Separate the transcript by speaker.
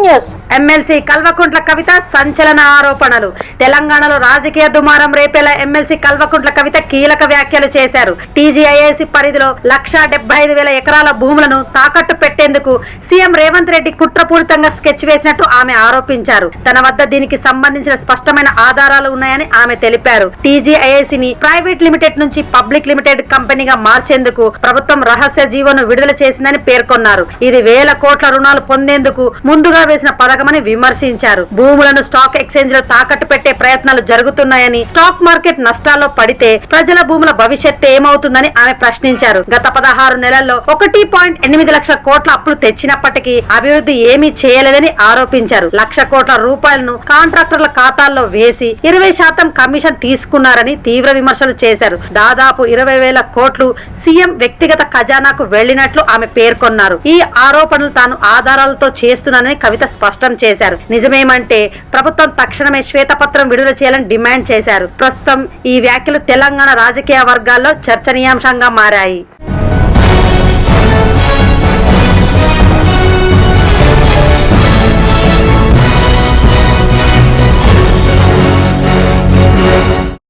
Speaker 1: News.
Speaker 2: MLC Kalvakuntla Kavitha సంచలన ఆరోపణలు. తెలంగాణలో రాజకీయ దుమారం రేపేలా ఎమ్మెల్సీ కల్వకుంట్ల కవిత కీలక వ్యాఖ్యలు చేశారు. టీజీఐఏసీ పరిధిలో 1,75,000 ఎకరాల భూములను తాకట్టు పెట్టేందుకు సీఎం రేవంత్ రెడ్డి కుట్రపూరితంగా స్కెచ్ వేసినట్టు ఆమె ఆరోపించారు. తన వద్ద దీనికి సంబంధించిన స్పష్టమైన ఆధారాలు ఉన్నాయని ఆమె తెలిపారు. టీజీఐఏసీని ప్రైవేట్ లిమిటెడ్ నుంచి పబ్లిక్ లిమిటెడ్ కంపెనీగా మార్చేందుకు ప్రభుత్వం రహస్య జీవోను విడుదల చేసిందని పేర్కొన్నారు. ఇది వేల కోట్ల రుణాలు పొందేందుకు ముందుగా వేసిన పథకమని విమర్శించారు. భూములను స్టాక్ ఎక్స్చేంజ్ లో తాకట్టు పెట్టే ప్రయత్నాలు జరుగుతున్నాయని, స్టాక్ మార్కెట్ నష్టాల్లో పడితే ప్రజల భూముల భవిష్యత్తు ఏమవుతుందని ఆమె ప్రశ్నించారు. గత 16 నెలల్లో 1.8 లక్షల కోట్ల అప్పులు తెచ్చినప్పటికీ అభివృద్ధి ఏమీ చేయలేదని ఆరోపించారు. 1,00,000 కోట్ల రూపాయలను కాంట్రాక్టర్ల ఖాతాల్లో వేసి 20% కమిషన్ తీసుకున్నారని తీవ్ర విమర్శలు చేశారు. దాదాపు 20,000 కోట్లు సీఎం వ్యక్తిగత ఖజానాకు వెళ్లినట్లు ఆమె పేర్కొన్నారు. ఈ ఆరోపణలు తాను ఆధారాలతో చేస్తున్నానని కవిత స్పష్టం చేశారు. నిజమేమంటే ప్రభుత్వం తక్షణమే శ్వేతపత్రం విడుదల చేయాలని డిమాండ్ చేశారు. ప్రస్తుతం ఈ వ్యాఖ్యలు తెలంగాణ రాజకీయ వర్గాల్లో చర్చనీయాంశంగా మారాయి.